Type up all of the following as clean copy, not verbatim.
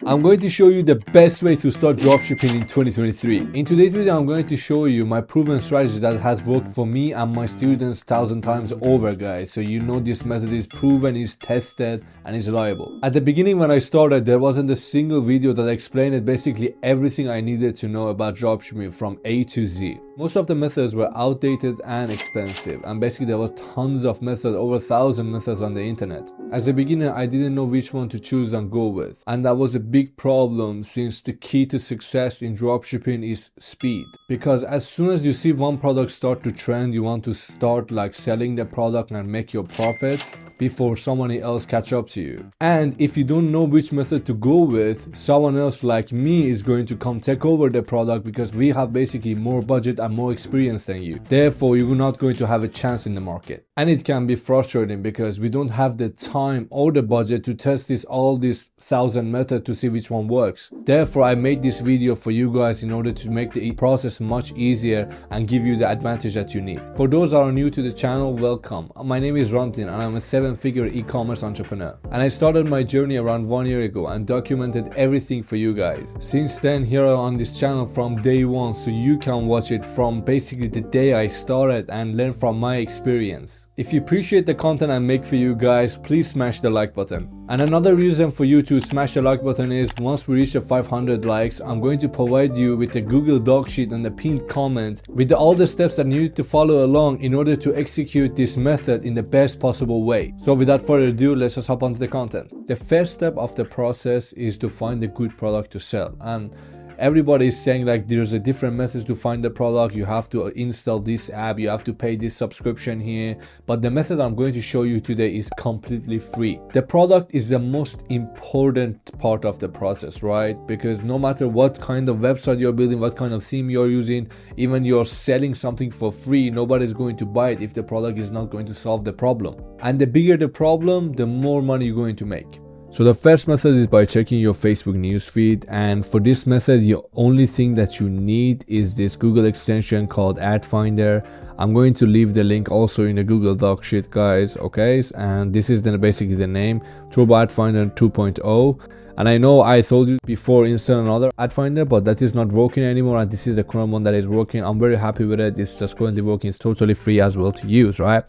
I'm going to show you the best way to start dropshipping in 2023. In today's video, I'm going to show you my proven strategy that has worked for me and my students 1,000 times over, guys. So you know this method is proven, is tested, and is reliable. At the beginning when I started, there wasn't a single video that explained basically everything I needed to know about dropshipping from A to Z. Most of the methods were outdated and expensive, and basically there was tons of methods, over 1,000 methods on the internet. As a beginner, I didn't know which one to choose and go with, and that was a big problem since the key to success in dropshipping is speed. Because as soon as you see one product start to trend, you want to start like selling the product and make your profits before someone else catch up to you. And if you don't know which method to go with, someone else like me is going to come take over the product because we have basically more budget and more experience than you. Therefore, you're not going to have a chance in the market. And it can be frustrating because we don't have the time or the budget to test all these 1,000 methods to see which one works. Therefore, I made this video for you guys in order to make the process much easier and give you the advantage that you need. For those that are new to the channel, welcome. My name is Ramtin and I'm a 7-figure e-commerce entrepreneur. And I started my journey around 1 year ago and documented everything for you guys. Since then, here on this channel from day one, so you can watch it from basically the day I started and learn from my experience. If you appreciate the content I make for you guys, please smash the like button. And another reason for you to smash the like button is once we reach the 500 likes, I'm going to provide you with a Google Doc sheet and a pinned comment with all the steps that you need to follow along in order to execute this method in the best possible way. So without further ado, let's just hop onto the content. The first step of the process is to find a good product to sell. And everybody is saying like there's a different method to find the product. You have to install this app, you have to pay this subscription here, but the method I'm going to show you today is completely free. The product is the most important part of the process, right? Because no matter what kind of website you're building, what kind of theme you're using, even you're selling something for free, nobody's going to buy it if the product is not going to solve the problem. And the bigger the problem, the more money you're going to make. So the first method is by checking your Facebook newsfeed, and for this method the only thing that you need is this Google extension called Ad Finder. I'm going to leave the link also in the Google Doc sheet, guys, okay? And this is then basically the name, Turbo Ad Finder 2.0. And I know I told you before install another ad finder, but that is not working anymore, and this is the current one that is working. I'm very happy with it. It's just currently working. It's totally free as well to use, right?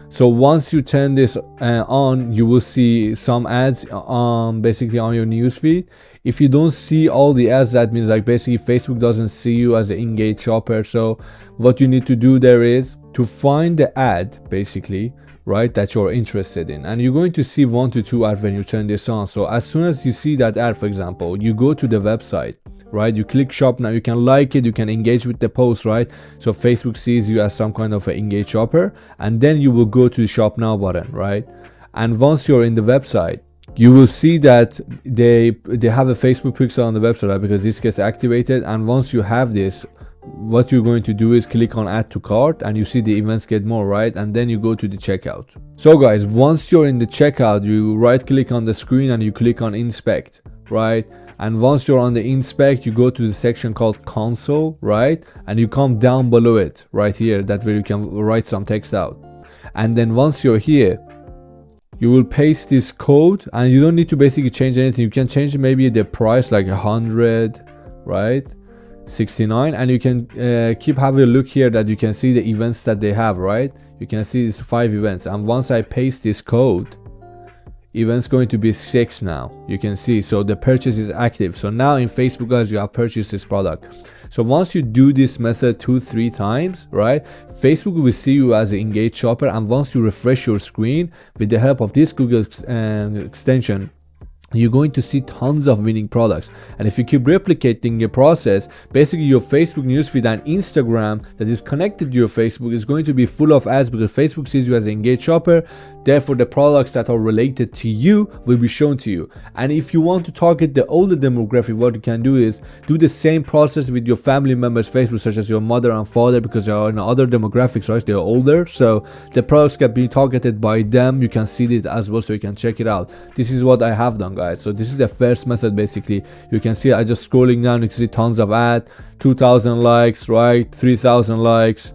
So once you turn this on, you will see some ads basically on your newsfeed. If you don't see all the ads, that means like basically Facebook doesn't see you as an engaged shopper. So what you need to do there is to find the ad basically, right, that you're interested in, and you're going to see 1 to 2 ads when you turn this on. So as soon as you see that ad, for example, you go to the website, right? You click shop now. You can like it, you can engage with the post, right? So Facebook sees you as some kind of an engaged shopper, and then you will go to the shop now button, right? And once you're in the website, you will see that they have a Facebook pixel on the website, right? Because this gets activated. And once you have this, what you're going to do is click on add to cart, and you see the events get more, right? And then you go to the checkout. So guys, once you're in the checkout, you right click on the screen and you click on inspect, right? And once you're on the inspect, you go to the section called console, right? And you come down below it right here, that where you can write some text out. And then once you're here, you will paste this code, and you don't need to basically change anything. You can change maybe the price like 100, right? 69, and you can keep having a look here that you can see the events that they have, right? You can see these 5 events, and once I paste this code, events going to be 6 now, you can see. So the purchase is active. So now in Facebook, guys, you have purchased this product. So once you do this method 2-3 times, right, Facebook will see you as an engaged shopper. And once you refresh your screen with the help of this Google extension, you're going to see tons of winning products. And if you keep replicating your process, basically your Facebook newsfeed and Instagram that is connected to your Facebook is going to be full of ads, because Facebook sees you as an engaged shopper. Therefore, the products that are related to you will be shown to you. And if you want to target the older demographic, what you can do is do the same process with your family members' Facebook, such as your mother and father, because they are in other demographics, right? They're older. So the products can be targeted by them. You can see it as well, so you can check it out. This is what I have done, guys. So this is the first method. Basically, you can see I just scrolling down, you can see tons of ads, 2,000 likes, right? 3,000 likes,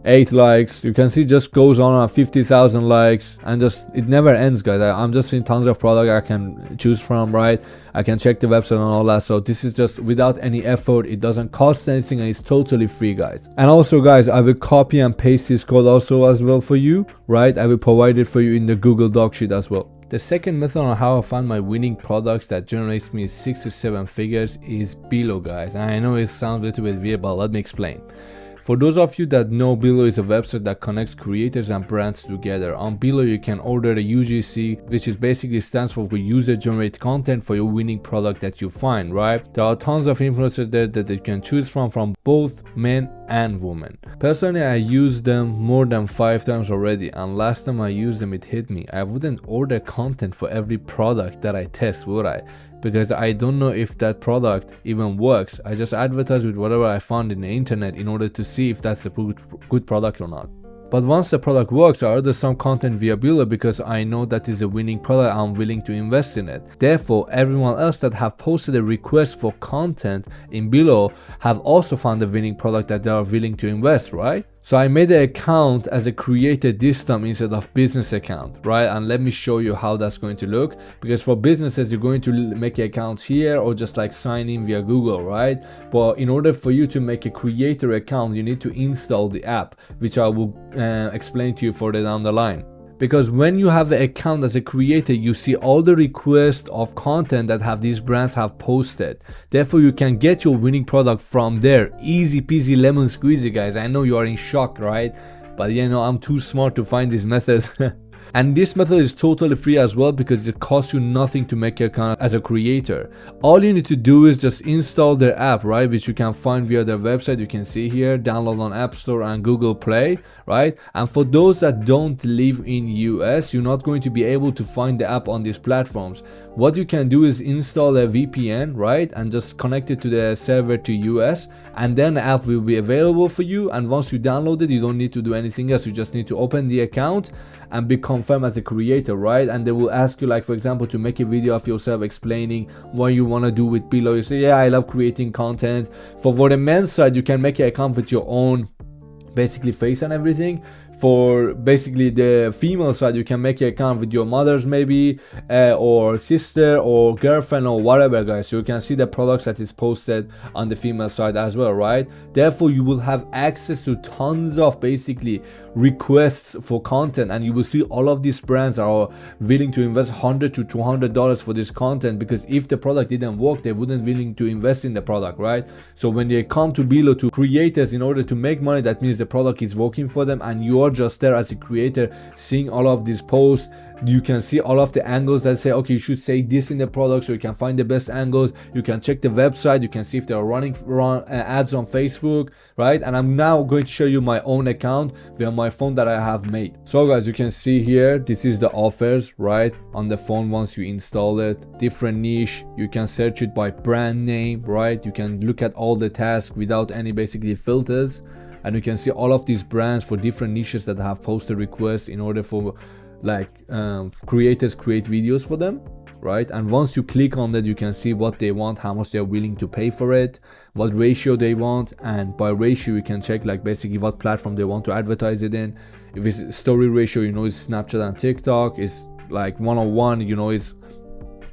8 likes. You can see just goes on 50,000 likes, and just it never ends, guys. I'm just seeing tons of product I can choose from, right? I can check the website and all that. So this is just without any effort. It doesn't cost anything, and it's totally free, guys. And also, guys, I will copy and paste this code also as well for you, right? I will provide it for you in the Google Doc sheet as well. The second method on how I found my winning products that generates me 6 to 7 figures is below, guys. And I know it sounds a little bit weird, but let me explain. For those of you that know, Below is a website that connects creators and brands together. On Below, you can order a UGC, which is basically stands for user generated content for your winning product that you find, right? There are tons of influencers there that you can choose from both men and women. Personally, I used them more than 5 times already, and last time I used them, it hit me. I wouldn't order content for every product that I test, would I? Because I don't know if that product even works. I just advertise with whatever I found in the internet in order to see if that's a good product or not. But once the product works, I order some content via Below because I know that is a winning product. I'm willing to invest in it. Therefore, everyone else that have posted a request for content in Below have also found a winning product that they are willing to invest, right? So I made an account as a creator this time instead of business account, right? And let me show you how that's going to look, because for businesses, you're going to make an account here or just like sign in via Google, right? But in order for you to make a creator account, you need to install the app, which I will explain to you further down the line. Because when you have an account as a creator, you see all the requests of content that have these brands have posted. Therefore, you can get your winning product from there. Easy peasy lemon squeezy, guys. I know you are in shock, right? But you know, I'm too smart to find these methods. And this method is totally free as well because it costs you nothing to make your account as a creator. All you need to do is just install their app, right? Which you can find via their website. You can see here, download on App Store and Google Play, right? And for those that don't live in US, you're not going to be able to find the app on these platforms. What you can do is install a VPN, right? And just connect it to the server to US, and then the app will be available for you. And once you download it, you don't need to do anything else. You just need to open the account and be confirmed as a creator, right? And they will ask you, like, for example, to make a video of yourself explaining what you want to do with Below. You say, yeah, I love creating content. For the men's side, you can make an account with your own basically face and everything. For basically the female side, you can make an account with your mother's maybe or sister or girlfriend or whatever, guys. So you can see the products that is posted on the female side as well, right? Therefore, you will have access to tons of basically requests for content, and you will see all of these brands are willing to invest $100 to $200 for this content, because if the product didn't work, they wouldn't willing to invest in the product, right? So when they come to Below to creators in order to make money, that means the product is working for them, and you're just there as a creator seeing all of these posts. You can see all of the angles that say, okay, you should say this in the product, so you can find the best angles. You can check the website, you can see if they are running ads on Facebook, right? And I'm now going to show you my own account via my phone that I have made. So guys, you can see here, this is the offers, right? On the phone, once you install it, different niche, you can search it by brand name, right? You can look at all the tasks without any basically filters, and you can see all of these brands for different niches that have posted requests in order for like creators create videos for them, right? And once you click on that, you can see what they want, how much they're willing to pay for it, what ratio they want, and by ratio you can check like basically what platform they want to advertise it in. If it's story ratio, you know, it's Snapchat and TikTok. It's like 101, you know, it's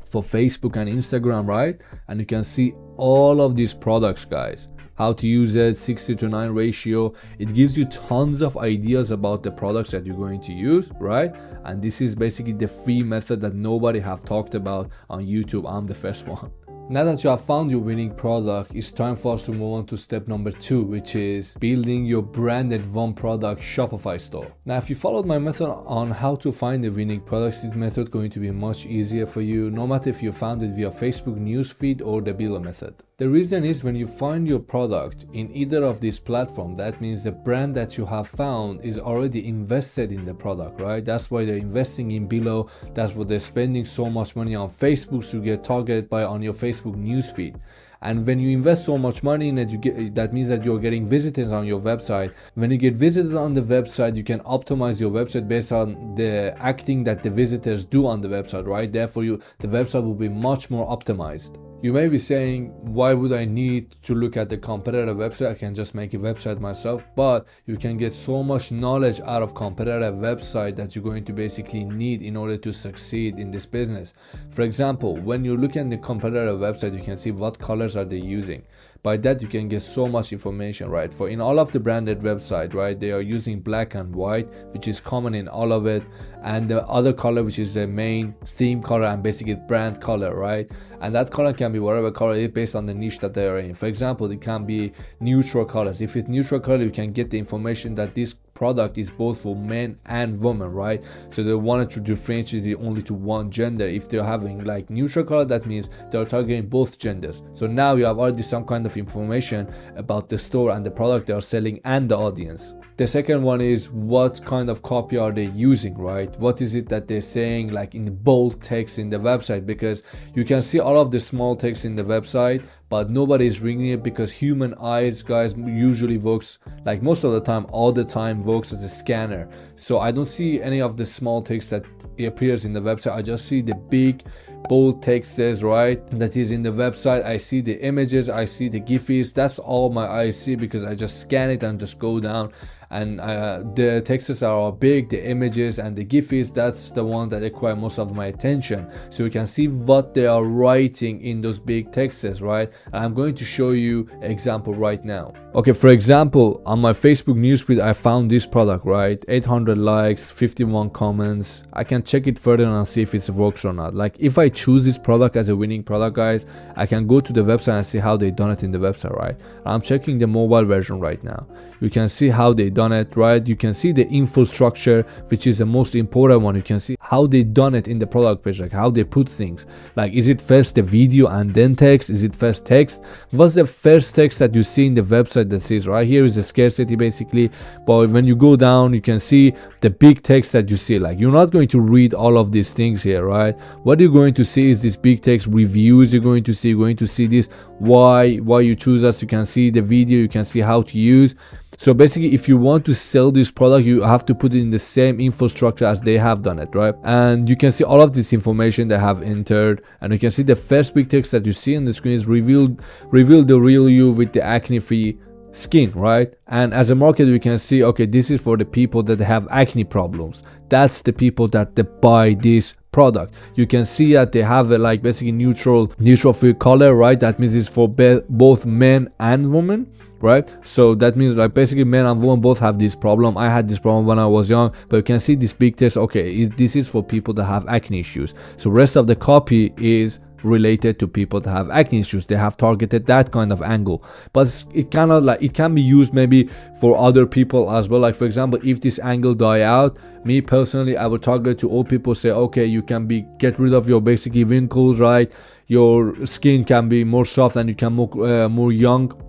for Facebook and Instagram, right? And you can see all of these products, guys, how to use it, 60:9 ratio. It gives you tons of ideas about the products that you're going to use, right? And this is basically the free method that nobody have talked about on YouTube. I'm the first one. Now that you have found your winning product, it's time for us to move on to step number 2, which is building your branded one product Shopify store. Now, if you followed my method on how to find the winning products, this method is going to be much easier for you, no matter if you found it via Facebook newsfeed or the Below method. The reason is when you find your product in either of these platforms, that means the brand that you have found is already invested in the product, right? That's why they're investing in Below. That's why they're spending so much money on Facebook to get targeted by on your Facebook newsfeed. And when you invest so much money in it, that means that you're getting visitors on your website. When you get visited on the website, you can optimize your website based on the acting that the visitors do on the website, right? Therefore, the website will be much more optimized. You may be saying, why would I need to look at the competitor website? I can just make a website myself. But you can get so much knowledge out of competitor website that you're going to basically need in order to succeed in this business. For example, when you look at the competitor website, you can see what colors are they using. By that you can get so much information, right? For in all of the branded website, right, they are using black and white, which is common in all of it, and the other color, which is the main theme color and basically brand color, right? And that color can be whatever color it is based on the niche that they are in. For example, it can be neutral colors. If it's neutral color, you can get the information that this product is both for men and women, right? So they wanted to differentiate it only to one gender. If they're having like neutral color, that means they're targeting both genders. So now you have already some kind of information about the store and the product they are selling and the audience. The second one is what kind of copy are they using, right? What is it that they're saying like in bold text in the website? Because you can see all of the small text in the website, but nobody is reading it because human eyes, guys, usually works, like most of the time, all the time works as a scanner. So I don't see any of the small text that appears in the website. I just see the big bold text says, right, that is in the website. I see the images, I see the gifs. That's all my eyes see because I just scan it and just go down. And the texts are all big, the images and the gifs, that's the one that require most of my attention. So you can see what they are writing in those big texts, right? And I'm going to show you an example right now. Okay, for example, on my Facebook newsfeed, I found this product, right? 800 likes, 51 comments. I can check it further and see if it works or not. Like if I choose this product as a winning product, guys, I can go to the website and see how they done it in the website, right? I'm checking the mobile version right now. You can see how they done it, right? You can see the infrastructure, which is the most important one. You can see how they done it in the product page, like how they put things. Like, is it first the video and then text? Is it first text? What's the first text that you see in the website that says right here is a scarcity basically? But when you go down, you can see the big text that you see. Like, you're not going to read all of these things here, right? What you're going to see is this big text reviews. You're going to see this why you choose us. You can see the video, you can see how to use. So basically, if you want to sell this product, you have to put it in the same infrastructure as they have done it, right? And you can see all of this information they have entered, and you can see the first big text that you see on the screen is reveal the real you with the acne-free skin, right? And as a marketer, you can see, okay, this is for the people that have acne problems. That's the people that they buy this product. You can see that they have a like basically neutral free color, right? That means it's for both men and women, right? So that means like basically men and women both have this problem. I had this problem when I was young, but you can see this big text. Okay, this is for people that have acne issues. So rest of the copy is related to people that have acne issues. They have targeted that kind of angle, but it cannot like it can be used maybe for other people as well. Like for example, if this angle die out, me personally, I would target to all people. Say, okay, you can get rid of your basically wrinkles, right? Your skin can be more soft and you can look more young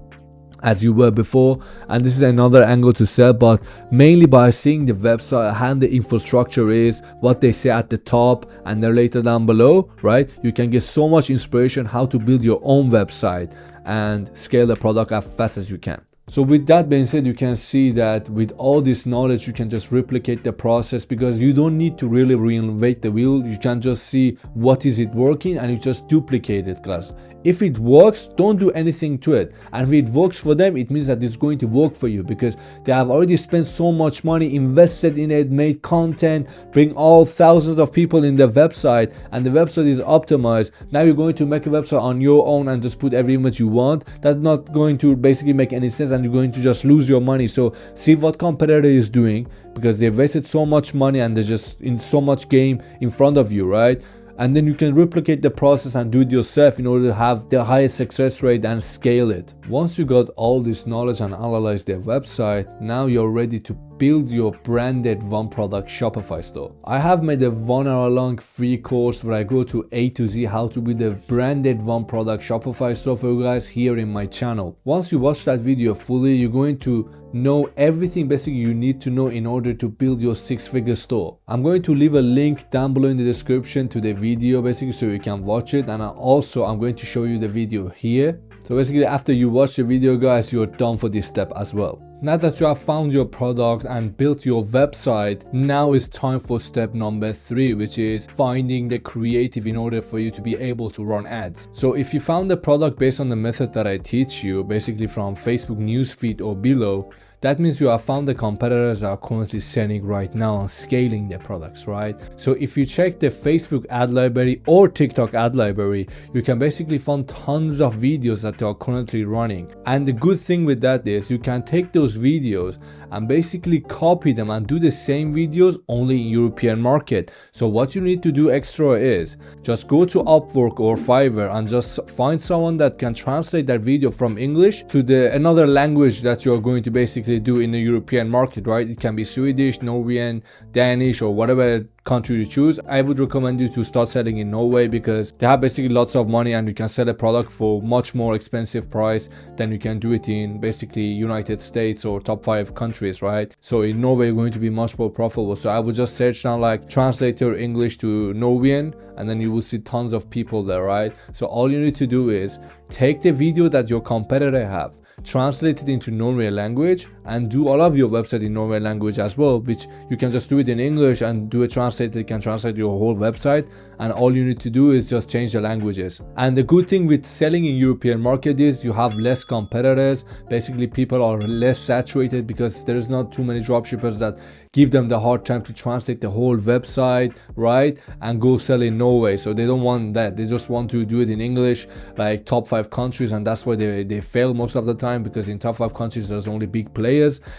as you were before. And this is another angle to sell, but mainly by seeing the website, how the infrastructure is, what they say at the top and then later down below, right? You can get so much inspiration how to build your own website and scale the product as fast as you can. So with that being said, you can see that with all this knowledge, you can just replicate the process because you don't need to really reinvent the wheel. You can just see what is it working and you just duplicate it, guys. If it works, don't do anything to it. And if it works for them, it means that it's going to work for you because they have already spent so much money, invested in it, made content, bring all thousands of people in the website, and the website is optimized. Now you're going to make a website on your own and just put every image you want. That's not going to basically make any sense, and you're going to just lose your money. So see what competitor is doing because they wasted so much money and they're just in so much game in front of you, right? And then you can replicate the process and do it yourself in order to have the highest success rate and scale it. Once you got all this knowledge and analyze their website, now you're ready to build your branded one product Shopify store. I have made a 1 hour long free course where I go to A to Z how to build a branded one product Shopify store for you guys here in my channel. Once you watch that video fully, you're going to know everything basically you need to know in order to build your 6-figure store. I'm going to leave a link down below in the description to the video basically so you can watch it, and I'm going to show you the video here. So basically after you watch the video, guys, you're done for this step as well. Now that you have found your product and built your website, now it's time for step number 3, which is finding the creative in order for you to be able to run ads. So if you found the product based on the method that I teach you, basically from Facebook newsfeed or below, that means you have found the competitors that are currently selling right now and scaling their products, right? So if you check the Facebook ad library or TikTok ad library, you can basically find tons of videos that they are currently running. And the good thing with that is you can take those videos and basically copy them and do the same videos only in European market. So what you need to do extra is just go to Upwork or Fiverr and just find someone that can translate that video from English to another language that you're going to basically do in the European market, right? It can be Swedish, Norwegian, Danish, or whatever country you choose. I would recommend you to start selling in Norway because they have basically lots of money and you can sell a product for much more expensive price than you can do it in basically United States or top 5 countries, right? So in Norway you're going to be much more profitable. So I would just search down like translator English to Norwegian and then you will see tons of people there, right? So all you need to do is take the video that your competitor have, translate it into Norwegian language and do all of your website in Norwegian language as well, which you can just do it in English and do a translate. It can translate your whole website and all you need to do is just change the languages. And the good thing with selling in European market is you have less competitors. Basically people are less saturated because there is not too many dropshippers that give them the hard time to translate the whole website, right, and go sell in Norway. So they don't want that. They just want to do it in English, like top 5 countries, and that's why they fail most of the time, because in top 5 countries there's only big players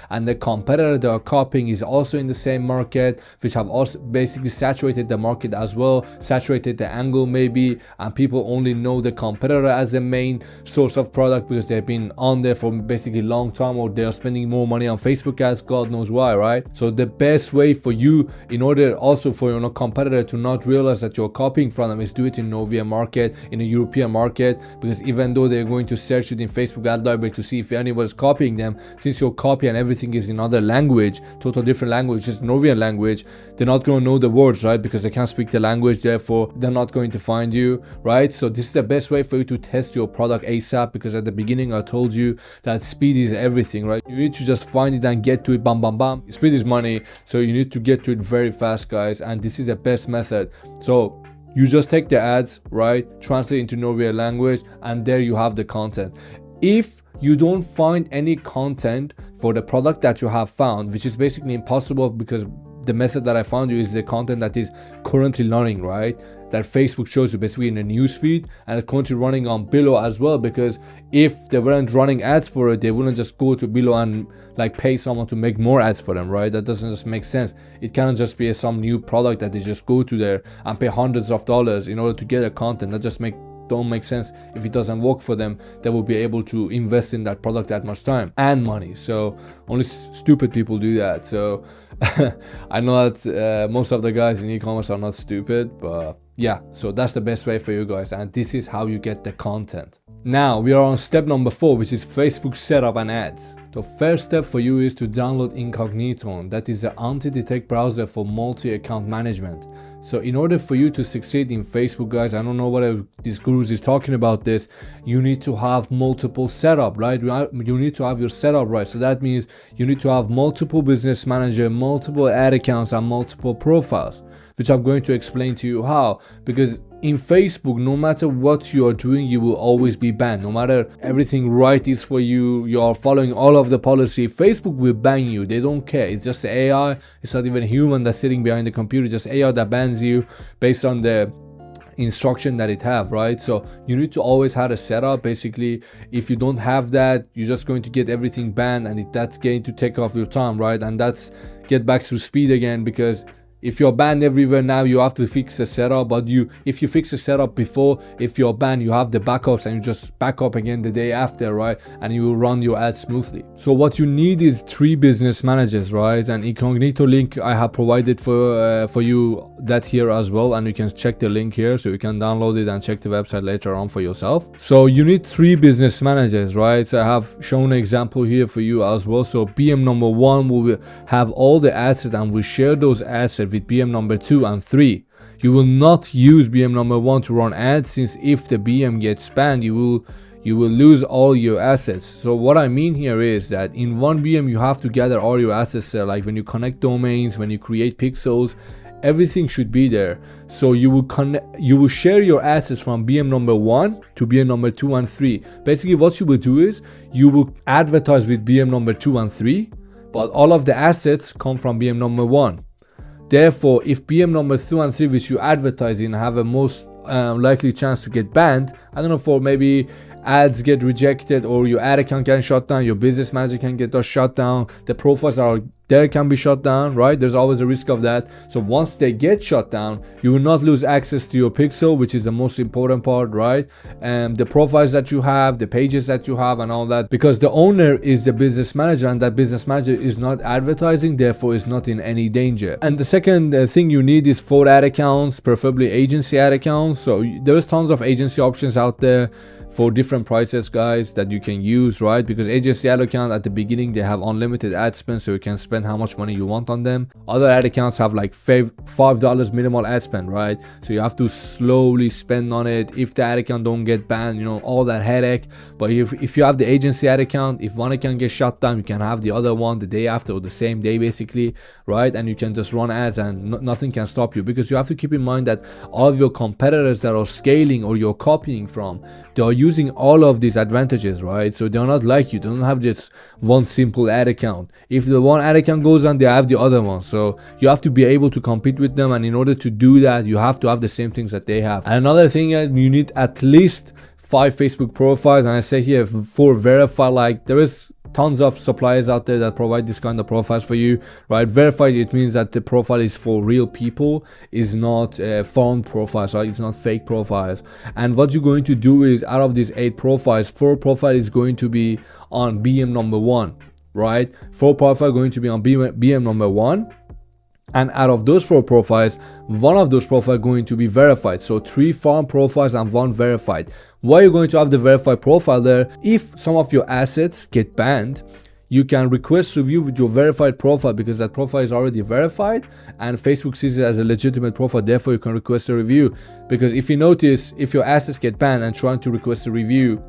and the competitor they are copying is also in the same market, which have also basically saturated the market as well, saturated the angle maybe, and people only know the competitor as the main source of product because they've been on there for basically a long time, or they are spending more money on Facebook ads, God knows why, right? So the best way for you, in order also for your competitor to not realize that you're copying from them, is do it in Norwegian market, in a European market, because even though they're going to search it in Facebook ad library to see if anyone's copying them, since your copy and everything is in other language, total different language, just Norwegian language, they're not going to know the words, right? Because they can't speak the language, therefore they're not going to find you, right? So this is the best way for you to test your product ASAP, because at the beginning I told you that speed is everything, right? You need to just find it and get to it, bam bam bam. Speed is money, so you need to get to it very fast, guys, and this is the best method. So you just take the ads, right, translate into Norwegian language, and there you have the content. If you don't find any content for the product that you have found, which is basically impossible because the method that I found you is the content that is currently running, right, that Facebook shows you basically in the newsfeed, and it's currently running on below as well, because if they weren't running ads for it, they wouldn't just go to below and like pay someone to make more ads for them, right? That doesn't just make sense. It cannot just be some new product that they just go to there and pay hundreds of dollars in order to get a content. That just don't make sense. If it doesn't work for them, they will be able to invest in that product that much time and money. So only stupid people do that. So I know that most of the guys in e-commerce are not stupid, but yeah, so that's the best way for you guys, and this is how you get the content. Now we are on step number 4, which is Facebook setup and ads. The first step for you is to download Incognito. That is the anti-detect browser for multi-account management. So in order for you to succeed in Facebook, guys, I don't know what this guru is talking about this, you need to have multiple setup, right? You need to have your setup right. So that means you need to have multiple business manager, multiple ad accounts, and multiple profiles, which I'm going to explain to you how. Because in Facebook, no matter what you are doing, you will always be banned. No matter everything right is for you, you are following all of the policy, Facebook will ban you. They don't care. It's just AI. It's not even human that's sitting behind the computer. Just AI that bans you based on the instruction that it have, right? So you need to always have a setup. Basically, if you don't have that, you're just going to get everything banned, and that's going to take off your time, right? And that's get back to speed again, because if you're banned everywhere now, you have to fix the setup. But if you fix the setup before, if you're banned, you have the backups and you just back up again the day after, right? And you will run your ads smoothly. So what you need is 3 business managers, right? And Incognito link I have provided for you that here as well, and you can check the link here, so you can download it and check the website later on for yourself. So you need 3 business managers, right? So I have shown an example here for you as well. So BM number 1 will have all the assets, and we share those assets with BM number 2 and 3. You will not use BM number 1 to run ads, since if the BM gets banned, you you will lose all your assets. So what I mean here is that in one BM you have to gather all your assets there, like when you connect domains, when you create pixels, everything should be there. So you will share your assets from BM number 1 to BM number 2 and 3. Basically what you will do is you will advertise with BM number 2 and 3, but all of the assets come from BM number 1. Therefore, if BM number 2 and 3 which you advertise in have a most likely chance to get banned, I don't know, for maybe ads get rejected, or your ad account can shut down, your business manager can get us shut down, the profiles are there can be shut down, right? There's always a risk of that. So once they get shut down, you will not lose access to your pixel, which is the most important part, right? And the profiles that you have, the pages that you have and all that, because the owner is the business manager, and that business manager is not advertising, therefore is not in any danger. And the second thing you need is 4 ad accounts, preferably agency ad accounts. So there's tons of agency options out there for different prices, guys, that you can use, right? Because agency ad account at the beginning, they have unlimited ad spend, so you can spend how much money you want on them. Other ad accounts have like $5 minimal ad spend, right? So you have to slowly spend on it. If the ad account don't get banned, you know, all that headache. But if you have the agency ad account, if one account gets shut down, you can have the other one the day after or the same day, basically, right? And you can just run ads and nothing can stop you, because you have to keep in mind that all of your competitors that are scaling or you're copying from, they are using all of these advantages, right? So they're not like you. They don't have just one simple ad account. If the one ad account goes on, they have the other one. So you have to be able to compete with them, and in order to do that, you have to have the same things that they have. And another thing, you need at least 5 Facebook profiles, and I say here for verify, like there is tons of suppliers out there that provide this kind of profiles for you, right? Verified, it means that the profile is for real people, is not found profiles, right? It's not fake profiles. And what you're going to do is, out of these 8 profiles, 4 profiles is going to be on BM number 1, right? 4 profiles going to be on BM number 1. And out of those 4 profiles, one of those profiles going to be verified. So 3 farm profiles and 1 verified. Why are you going to have the verified profile there? If some of your assets get banned, you can request review with your verified profile, because that profile is already verified and Facebook sees it as a legitimate profile. Therefore, you can request a review. Because if you notice, if your assets get banned and trying to request a review,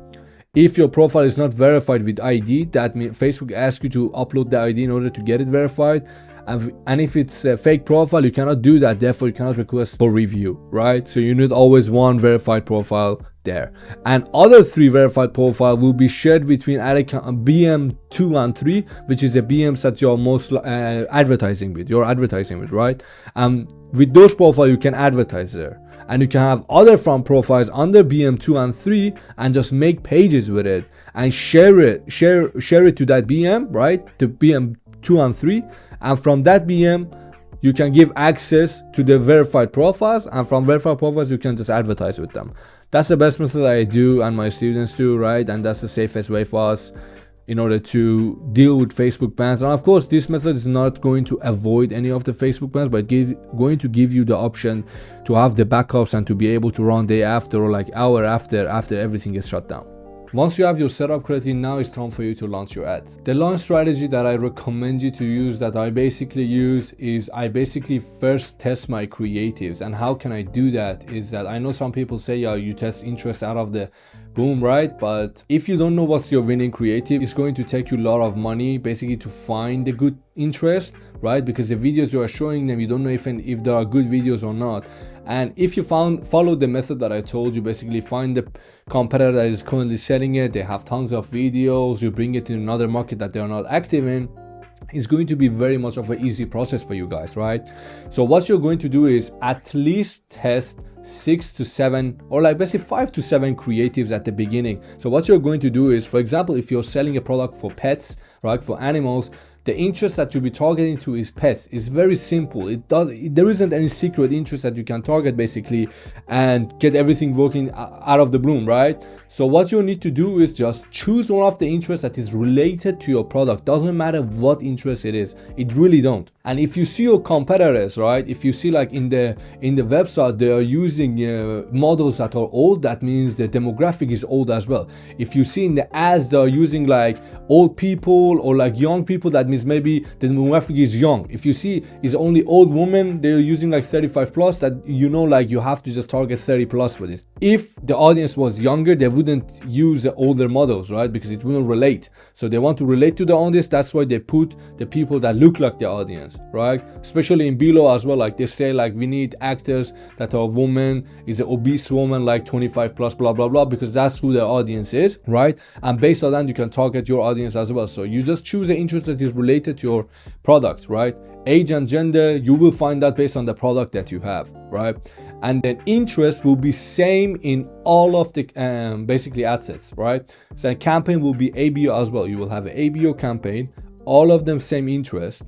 if your profile is not verified with ID, that means Facebook asks you to upload the ID in order to get it verified. And if it's a fake profile, you cannot do that. Therefore, you cannot request for review, right? So you need always 1 verified profile there. And other 3 verified profile will be shared between BM 2 and 3, which is the BMs that you're most advertising with. You're advertising with, right? With those profiles, you can advertise there. And you can have other front profiles under BM 2 and 3 and just make pages with it and share it to that BM, right? To BM 2 and 3. And from that BM, you can give access to the verified profiles, and from verified profiles, you can just advertise with them. That's the best method I do and my students do, right? And that's the safest way for us in order to deal with Facebook bans. And of course, this method is not going to avoid any of the Facebook bans, but going to give you the option to have the backups and to be able to run day after or like hour after everything gets shut down. Once you have your setup correctly, now it's time for you to launch your ads. The launch strategy that I recommend you to use, that I basically use, is I basically first test my creatives. And how can I do that is that I know some people say, yeah, you test interest out of the boom, right? But if you don't know what's your winning creative, it's going to take you a lot of money basically to find the good interest, right? Because the videos you are showing them, you don't know if there are good videos or not. And if you follow the method that I told you, basically find the competitor that is currently selling it, they have tons of videos, you bring it in another market that they are not active in, it's going to be very much of an easy process for you guys, right? So what you're going to do is at least test 6 to 7 or like basically 5 to 7 creatives at the beginning. So what you're going to do is, for example, if you're selling a product for pets, right, for animals, the interest that you'll be targeting to is pets. It's very simple. There isn't any secret interest that you can target basically and get everything working out of the bloom, right? So what you need to do is just choose one of the interests that is related to your product. Doesn't matter what interest it is. It really don't. And if you see your competitors, right? If you see like in the website, they are using models that are old, that means the demographic is old as well. If you see in the ads, they are using like old people or like young people, that means maybe the demographic is young. If you see is only old women, they're using like 35 plus, that you know, like you have to just target 30 plus for this. if the audience was younger, they wouldn't use the older models, right? Because it wouldn't relate. So they want to relate to the audience. That's why they put the people that look like the audience, right? Especially in below as well. Like they say, like, we need actors that are women, is an obese woman, like 25 plus, blah, blah, blah, because that's who the audience is, right? And based on that, you can target your audience as well. So you just choose the interest that is related to your product, right? Age and gender, you will find that based on the product that you have, right? And then interest will be same in all of the basically ad sets, right? So a campaign will be ABO as well. You will have an ABO campaign, all of them same interest,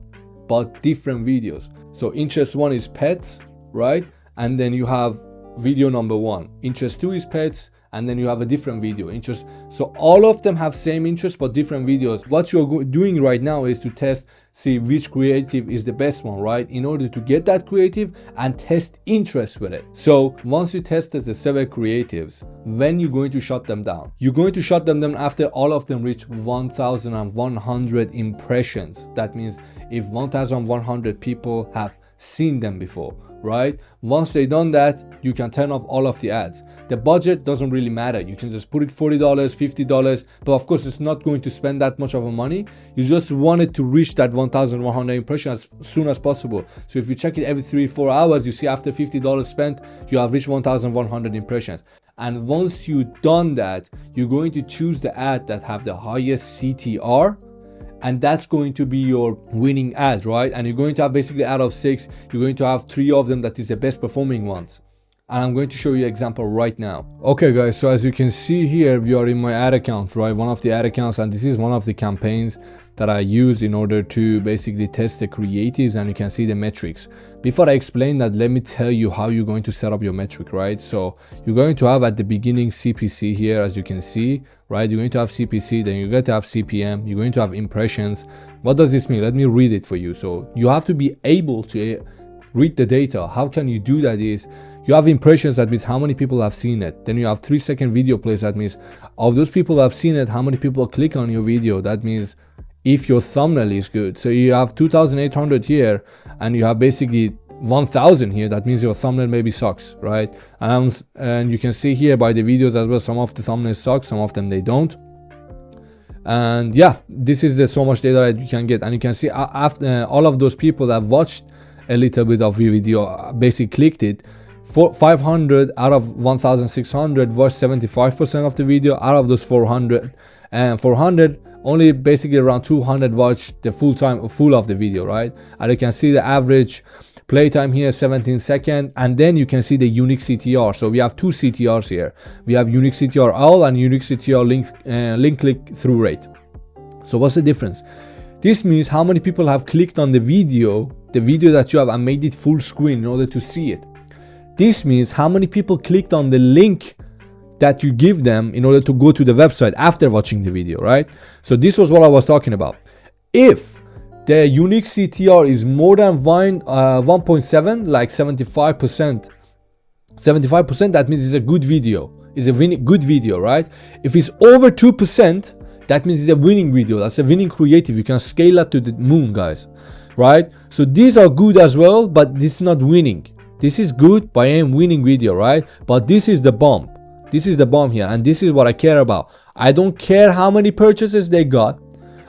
but different videos. So interest 1 is pets, right? And then you have video number 1. Interest 2 is pets, and then you have a different video interest. So all of them have same interest but different videos. What you're doing right now is to test, see which creative is the best one, right? In order to get that creative and test interest with it. So once you tested the 7 creatives, when you're going to shut them down? You're going to shut them down after all of them reach 1,100 impressions. That means if 1,100 people have seen them before, right? Once they done that, you can turn off all of the ads. The budget doesn't really matter. You can just put it $40, $50, but of course it's not going to spend that much of a money. You just want it to reach that 1,100 impressions as soon as possible. So if you check it every 3-4 hours, you see after $50 spent, you have reached 1,100 impressions. And once you've done that, you're going to choose the ad that have the highest CTR, and that's going to be your winning ad, right? And you're going to have basically out of 6, you're going to have 3 of them that is the best performing ones. And I'm going to show you an example right now. Okay guys, so as you can see here, we are in my ad account, right? One of the ad accounts, and this is one of the campaigns that I use in order to basically test the creatives, and you can see the metrics. Before I explain that, let me tell you how you're going to set up your metric, right? So you're going to have at the beginning CPC here, as you can see, right? You're going to have CPC, then you're going to have CPM, you're going to have impressions. What does this mean? Let me read it for you. So you have to be able to read the data. How can you do that is, you have impressions, that means how many people have seen it. Then you have 3-second video plays, that means of those people who have seen it, how many people click on your video. That means if your thumbnail is good. So you have 2,800 here, and you have basically 1,000 here. That means your thumbnail maybe sucks, right? And you can see here by the videos as well, some of the thumbnails suck, some of them they don't. And yeah, this is the so much data that you can get. And you can see after all of those people that watched a little bit of your video, basically clicked it, 500 out of 1,600 watched 75% of the video. Out of those 400, only basically around 200 watched the full of the video, right? And you can see the average playtime here, 17 seconds, and then you can see the unique CTR. So we have 2 CTRs here. We have unique CTR all and unique CTR link click through rate. So what's the difference? This means how many people have clicked on the video that you have, and made it full screen in order to see it. This means how many people clicked on the link that you give them in order to go to the website after watching the video, right? So this was what I was talking about. If the unique CTR is more than 1.7, like 75%, that means it's a good video. It's a good video, right? If it's over 2%, that means it's a winning video. That's a winning creative. You can scale that to the moon, guys, right? So these are good as well, but this is not winning. This is good, but I am winning video, right? But this is the bomb. This is the bomb here, and this is what I care about. I don't care how many purchases they got.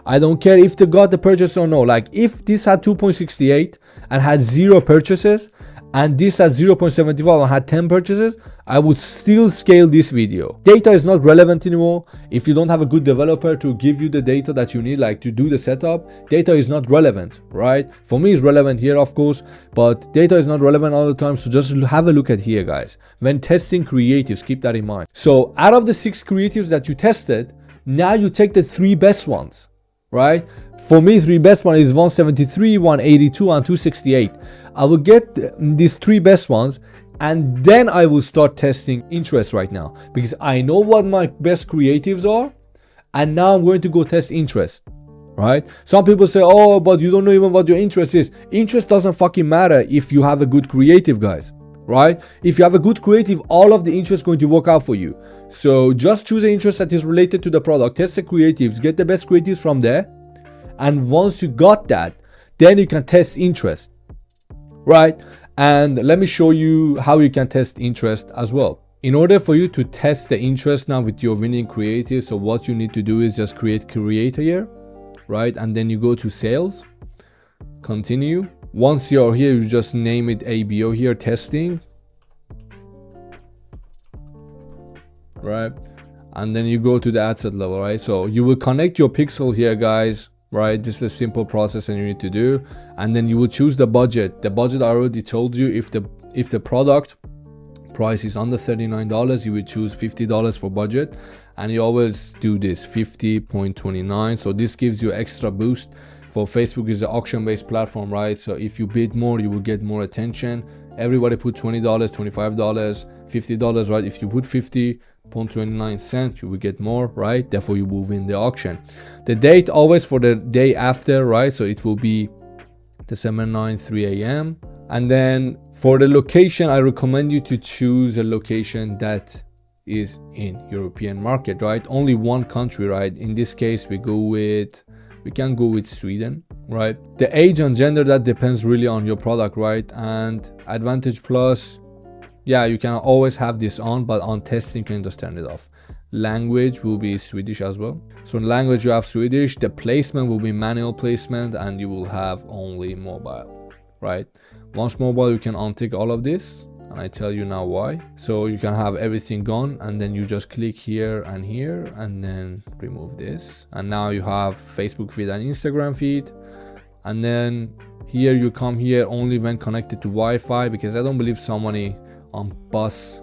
I don't care if they got the purchase or no. Like if this had 2.68 and had 0 purchases, and this had 0.75 and had 10 purchases, I would still scale this video. Data is not relevant anymore. If you don't have a good developer to give you the data that you need, like to do the setup, data is not relevant, right? For me, it's relevant here, of course, but data is not relevant all the time. So just have a look at here, guys. When testing creatives, keep that in mind. So out of the 6 creatives that you tested, now you take the 3 best ones, right? For me, 3 best one is 173, 182, and 268. I will get these 3 best ones, and then I will start testing interest right now, because I know what my best creatives are, and now I'm going to go test interest, right? Some people say, oh, but you don't know even what your interest is. Interest doesn't fucking matter if you have a good creative, guys, right? If you have a good creative, all of the interest is going to work out for you. So just choose an interest that is related to the product, test the creatives, get the best creatives from there, and once you got that, then you can test interest, right? And let me show you how you can test interest as well. In order for you to test the interest now with your winning creative, so what you need to do is just create creator here, right? And then you go to sales, continue. Once you're here, you just name it ABO here, testing, right? And then you go to the ad set level, right? So you will connect your pixel here, guys, right? This is a simple process and you need to do. And then you will choose the budget. The budget I already told you. If the product price is under $39, you will choose $50 for budget, and you always do this 50.29. so this gives you extra boost. For Facebook is an auction-based platform, right? So if you bid more, you will get more attention. Everybody put $20, $25, $50, right? If you put 50.29 cents, you will get more, right? Therefore you will win the auction. The date always for the day after, right? So it will be December 9, 3 a.m. And then for the location, I recommend you to choose a location that is in European market, right? Only one country, right? In this case, we can go with Sweden, right? The age and gender, that depends really on your product, right? And Advantage Plus, yeah, you can always have this on, but on testing you can just turn it off. Language will be Swedish as well. So in language you have Swedish. The placement will be manual placement, and you will have only mobile, right? Once mobile, you can untick all of this, and I tell you now why. So you can have everything gone, and then you just click here, and then remove this, and now you have Facebook feed and Instagram feed. And then here you come here only when connected to Wi-Fi, because I don't believe somebody on bus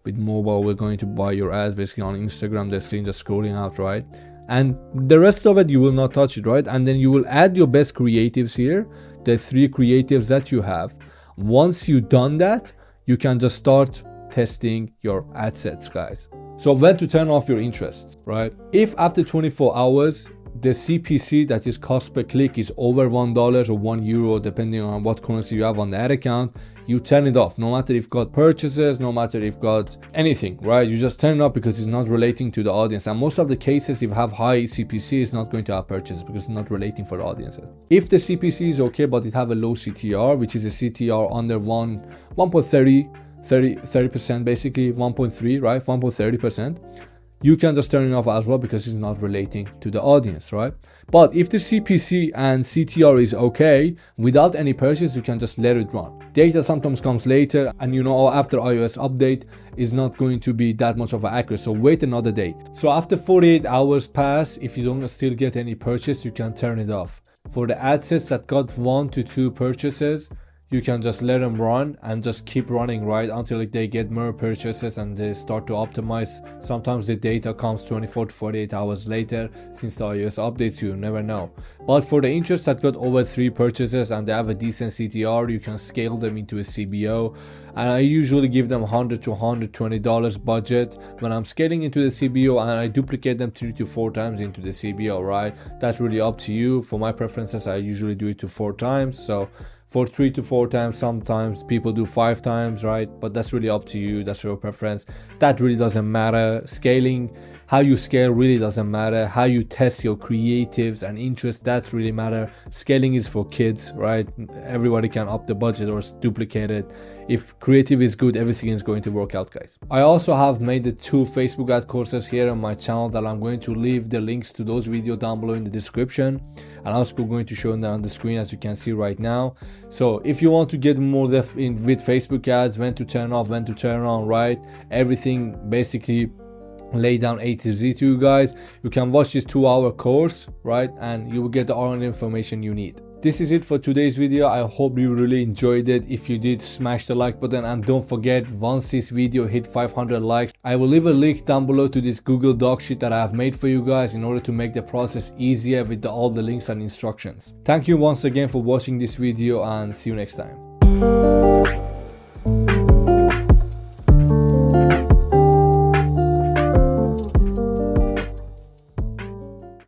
with mobile we're going to buy your ads. Basically on Instagram they're still just scrolling out, right? And the rest of it you will not touch it, right? And then you will add your best creatives here, the 3 creatives that you have. Once you've done that, you can just start testing your ad sets, guys. So when to turn off your interest, right? If after 24 hours the CPC, that is cost per click, is over $1 or €1, depending on what currency you have on the ad account, you turn it off. No matter if got purchases, no matter if got anything, right? You just turn it off because it's not relating to the audience. And most of the cases, if you have high CPC, it's not going to have purchases because it's not relating for the audiences. If the CPC is okay, but it have a low CTR, which is a CTR under 1.30%, basically 1.3, right? 1.30%. You can just turn it off as well because it's not relating to the audience, right? But if the CPC and CTR is okay, without any purchase, you can just let it run. Data sometimes comes later, and you know, after iOS update is not going to be that much of an accurate, so wait another day. So after 48 hours pass, if you don't still get any purchase, you can turn it off. For the ad sets that got 1 to 2 purchases, you can just let them run and just keep running, right, until they get more purchases and they start to optimize. Sometimes the data comes 24 to 48 hours later since the iOS updates, you never know. But for the interests that got over 3 purchases and they have a decent CTR, you can scale them into a CBO, and I usually give them $100 to $120 budget when I'm scaling into the CBO, and I duplicate them 3 to 4 times into the CBO, right? That's really up to you. For my preferences, I usually do it to 4 times. So for 3 to 4 times, sometimes people do 5 times, right? But that's really up to you. That's your preference. That really doesn't matter. Scaling, how you scale really doesn't matter. How you test your creatives and interests, that's really matter. Scaling is for kids, right? Everybody can up the budget or duplicate it. If creative is good, everything is going to work out, guys. I also have made the 2 Facebook ad courses here on my channel that I'm going to leave the links to those videos down below in the description, and I'm also going to show them on the screen as you can see right now. So if you want to get more depth in with Facebook ads, when to turn off, when to turn on, right? Everything basically lay down A to Z to you guys. You can watch this 2-hour course, right? And you will get all the information you need. This is it for today's video. I hope you really enjoyed it. If you did, smash the like button, and don't forget, once this video hit 500 likes, I will leave a link down below to this Google Doc sheet that I have made for you guys in order to make the process easier with all the links and instructions. Thank you once again for watching this video, and see you next time.